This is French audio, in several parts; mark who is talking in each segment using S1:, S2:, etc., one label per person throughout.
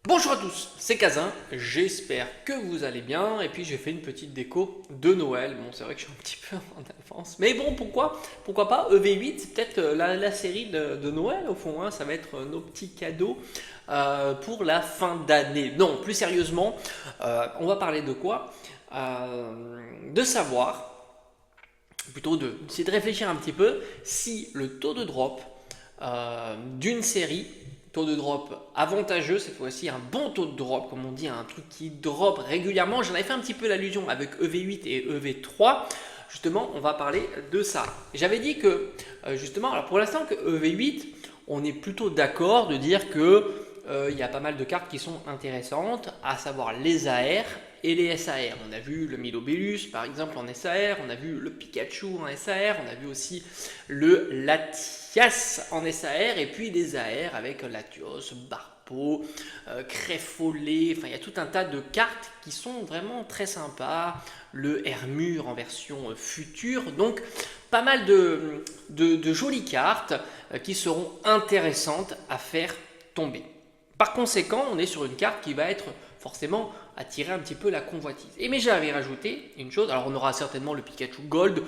S1: Bonjour à tous, c'est Kazin, j'espère que vous allez bien et puis j'ai fait une petite déco de Noël. Bon, c'est vrai que je suis un petit peu en avance, mais bon, pourquoi pas EV8, c'est peut-être la série de Noël au fond, hein. Ça va être nos petits cadeaux pour la fin d'année. Non, plus sérieusement, on va parler de quoi? De savoir, plutôt d'essayer de réfléchir un petit peu si le taux de drop d'une série, taux de drop avantageux, cette fois-ci un bon taux de drop, comme on dit, un truc qui drop régulièrement. J'en avais fait un petit peu l'allusion avec EV8 et EV3. Justement, on va parler de ça. J'avais dit que, justement, alors pour l'instant, que EV8, on est plutôt d'accord de dire que il y a pas mal de cartes qui sont intéressantes, à savoir les AR et les SAR. On a vu le Milobellus par exemple en SAR, on a vu le Pikachu en SAR, on a vu aussi le Latias en SAR et puis des AR avec Latios, Barpo, Créfollet, enfin il y a tout un tas de cartes qui sont vraiment très sympas, le Hermure en version future, donc pas mal de jolies cartes qui seront intéressantes à faire tomber. Par conséquent, on est sur une carte qui va être forcément attirer un petit peu la convoitise. Et mais j'avais rajouté une chose, alors on aura certainement le Pikachu Gold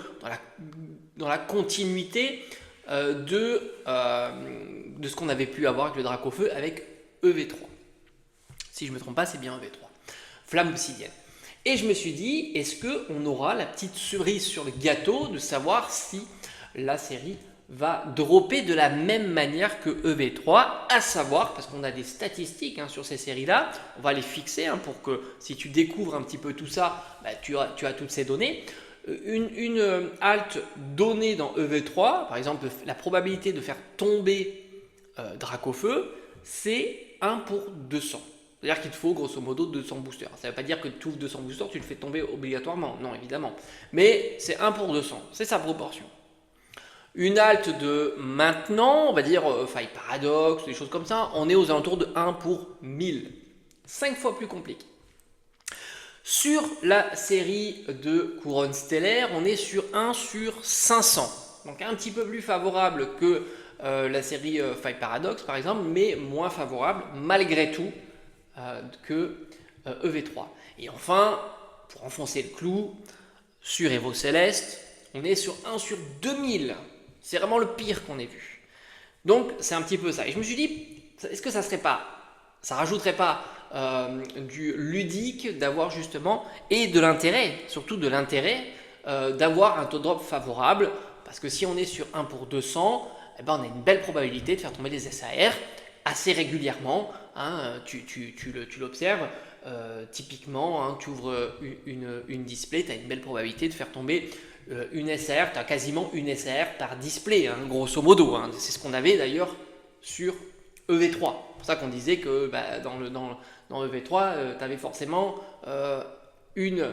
S1: dans la continuité de ce qu'on avait pu avoir avec le Dracofeu avec EV3. Si je ne me trompe pas, c'est bien EV3. Flamme obsidienne. Et je me suis dit, est-ce qu'on aura la petite cerise sur le gâteau de savoir si la série va dropper de la même manière que EV3, à savoir, parce qu'on a des statistiques sur ces séries-là, on va les fixer pour que si tu découvres un petit peu tout ça, tu as toutes ces données. Une halte donnée dans EV3, par exemple la probabilité de faire tomber Dracofeu, c'est 1 pour 200. C'est-à-dire qu'il te faut grosso modo 200 boosters. Ça ne veut pas dire que tu ouvres 200 boosters, tu le fais tomber obligatoirement, non évidemment. Mais c'est 1 pour 200, c'est sa proportion. Une halte de maintenant, on va dire faille paradoxe, des choses comme ça, on est aux alentours de 1 pour 1000. 5 fois plus compliqué. Sur la série de couronnes stellaires, on est sur 1 sur 500. Donc un petit peu plus favorable que la série faille paradoxe par exemple, mais moins favorable malgré tout que EV3. Et enfin, pour enfoncer le clou, sur Evo Céleste, on est sur 1 sur 2000. C'est vraiment le pire qu'on ait vu. Donc c'est un petit peu ça. Et je me suis dit, est-ce que ça rajouterait pas du ludique d'avoir justement, et de l'intérêt, surtout de l'intérêt, d'avoir un taux de drop favorable, parce que si on est sur 1 pour 200, on a une belle probabilité de faire tomber des SAR assez régulièrement. Tu l'observes, typiquement, tu ouvres une display, tu as une belle probabilité de faire tomber une SAR, tu as quasiment une SAR par display, grosso modo. C'est ce qu'on avait d'ailleurs sur EV3. C'est pour ça qu'on disait que dans EV3, tu avais forcément une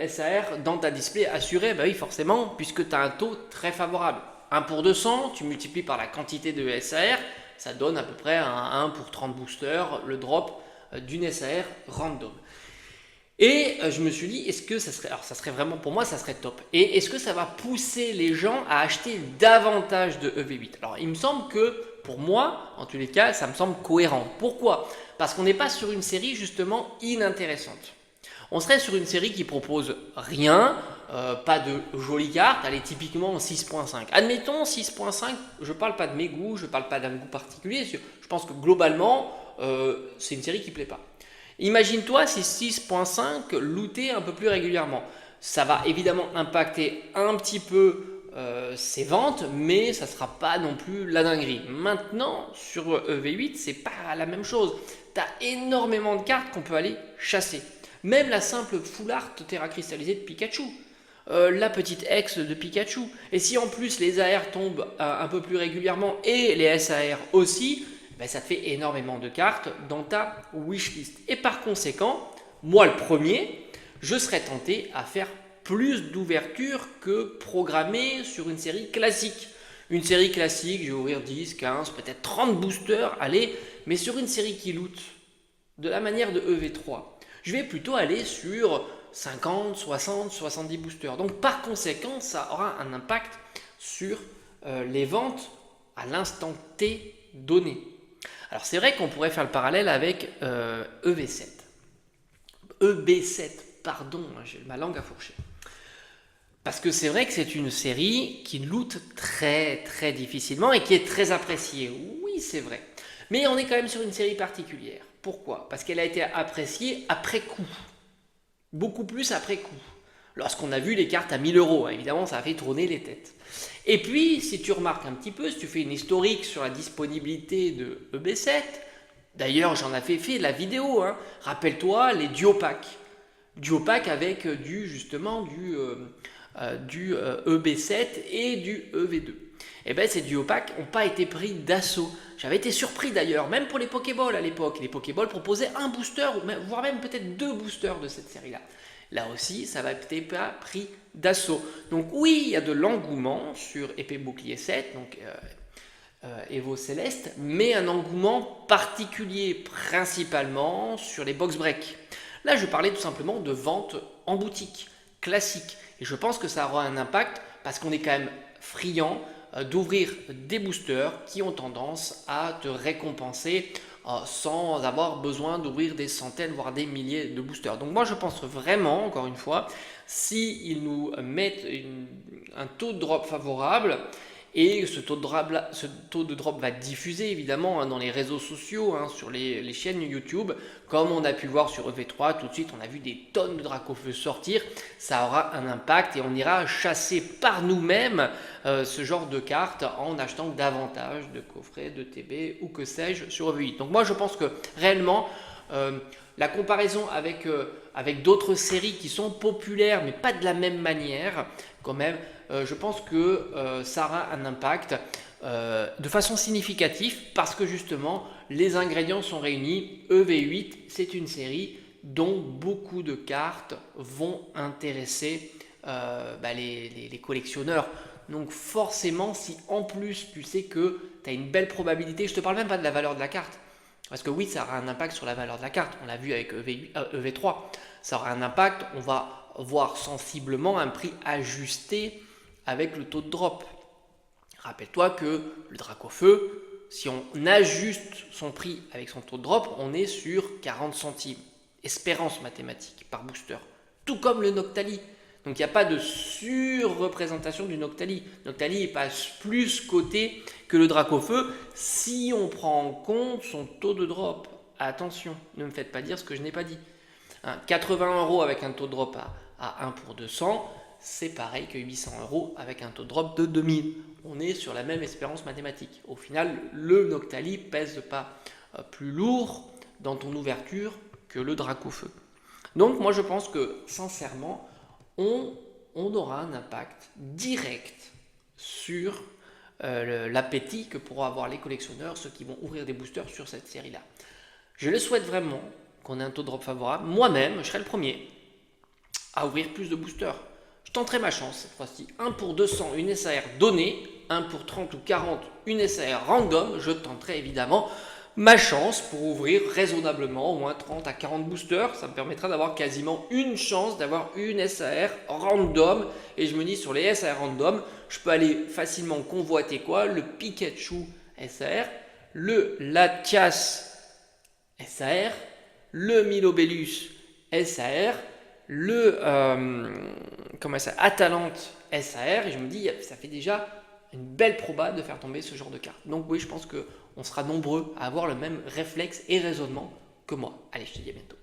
S1: SAR dans ta display assurée. Oui, forcément, puisque tu as un taux très favorable. 1 pour 200, tu multiplies par la quantité de SAR, ça donne à peu près un 1 pour 30 boosters, le drop d'une SAR random. Et je me suis dit, est-ce que ça serait, alors ça serait vraiment, pour moi, ça serait top. Et est-ce que ça va pousser les gens à acheter davantage de EV8? Alors, il me semble que, pour moi, en tous les cas, ça me semble cohérent. Pourquoi? Parce qu'on n'est pas sur une série, justement, inintéressante. On serait sur une série qui propose rien, pas de jolies cartes, elle est typiquement en 6.5. Admettons 6.5, je ne parle pas de mes goûts, je ne parle pas d'un goût particulier, je pense que globalement, c'est une série qui ne plaît pas. Imagine-toi si 6.5 lootait un peu plus régulièrement. Ça va évidemment impacter un petit peu ses ventes, mais ça ne sera pas non plus la dinguerie. Maintenant, sur EV8, c'est pas la même chose. Tu as énormément de cartes qu'on peut aller chasser. Même la simple full art terra cristallisée de Pikachu. La petite ex de Pikachu. Et si en plus les AR tombent un peu plus régulièrement et les SAR aussi, ça te fait énormément de cartes dans ta wishlist. Et par conséquent, moi le premier, je serais tenté à faire plus d'ouverture que programmé sur une série classique. Une série classique, je vais ouvrir 10, 15, peut-être 30 boosters, allez, mais sur une série qui loot de la manière de EV3, je vais plutôt aller sur 50, 60, 70 boosters. Donc par conséquent, ça aura un impact sur les ventes à l'instant T donné. Alors c'est vrai qu'on pourrait faire le parallèle avec EV7. EB7, pardon, j'ai ma langue à fourcher. Parce que c'est vrai que c'est une série qui loot très très difficilement et qui est très appréciée. Oui, c'est vrai. Mais on est quand même sur une série particulière. Pourquoi? Parce qu'elle a été appréciée après coup. Beaucoup plus après coup. Lorsqu'on a vu les cartes à 1000 euros, évidemment, ça a fait tourner les têtes. Et puis, si tu remarques un petit peu, si tu fais une historique sur la disponibilité de EB7, d'ailleurs, j'en avais fait la vidéo, hein. Rappelle-toi les duopacks. Duopack avec justement du EB7 et du EV2. Et bien ces duopacks n'ont pas été pris d'assaut. J'avais été surpris d'ailleurs, même pour les Pokéballs à l'époque. Les Pokéballs proposaient un booster, voire même peut-être 2 boosters de cette série-là. Là aussi, ça va peut-être pas pris d'assaut. Donc oui, il y a de l'engouement sur Épée Bouclier 7, donc Evo Céleste, mais un engouement particulier, principalement sur les box breaks. Là, je parlais tout simplement de vente en boutique, classique. Et je pense que ça aura un impact parce qu'on est quand même friand d'ouvrir des boosters qui ont tendance à te récompenser sans avoir besoin d'ouvrir des centaines, voire des milliers de boosters. Donc moi, je pense vraiment, encore une fois, s'ils nous mettent un taux de drop favorable, et ce taux de drop va diffuser évidemment dans les réseaux sociaux, sur les chaînes YouTube, comme on a pu voir sur EV3, tout de suite on a vu des tonnes de Dracofeu sortir, ça aura un impact et on ira chasser par nous-mêmes ce genre de cartes en achetant davantage de coffrets, de TB ou que sais-je sur EV8. Donc moi je pense que réellement la comparaison avec d'autres séries qui sont populaires mais pas de la même manière quand même, je pense que ça aura un impact de façon significative parce que justement les ingrédients sont réunis. EV8 c'est une dont beaucoup de cartes vont intéresser les collectionneurs. Donc forcément, si en plus tu sais que tu as une belle probabilité, je ne te parle même pas de la valeur de la carte, parce que oui, ça aura un impact sur la valeur de la carte, on l'a vu avec EV3, ça aura un impact, on va voir sensiblement un prix ajusté avec le taux de drop. Rappelle-toi que le Dracofeu, si on ajuste son prix avec son taux de drop, on est sur 40 centimes. Espérance mathématique par booster. Tout comme le Noctali. Donc il n'y a pas de surreprésentation du Noctali. Noctali est pas plus coté que le Dracofeu si on prend en compte son taux de drop. Attention, ne me faites pas dire ce que je n'ai pas dit. 80 € avec un taux de drop à 1 pour 200, c'est pareil que 800 € avec un taux de drop de 2000. On est sur la même espérance mathématique. Au final, le Noctali pèse pas plus lourd dans ton ouverture que le Dracofeu. Donc moi je pense que sincèrement, on aura un impact direct sur l'appétit que pourront avoir les collectionneurs, ceux qui vont ouvrir des boosters sur cette série-là. Je le souhaite vraiment qu'on ait un taux de drop favorable. Moi-même, je serai le premier à ouvrir plus de boosters. Je tenterai ma chance cette fois-ci. 1 pour 200, une SAR donnée. 1 pour 30 ou 40, une SAR random. Je tenterai évidemment ma chance pour ouvrir raisonnablement au moins 30 à 40 boosters. Ça me permettra d'avoir quasiment une chance d'avoir une SAR random. Et je me dis sur les SAR random, je peux aller facilement convoiter quoi? Le Pikachu SAR, le Latias SAR, le Milobellus SAR, le Atalante SAR, et je me dis ça fait déjà une belle proba de faire tomber ce genre de carte. Donc oui, je pense qu'on sera nombreux à avoir le même réflexe et raisonnement que moi. Allez, je te dis à bientôt.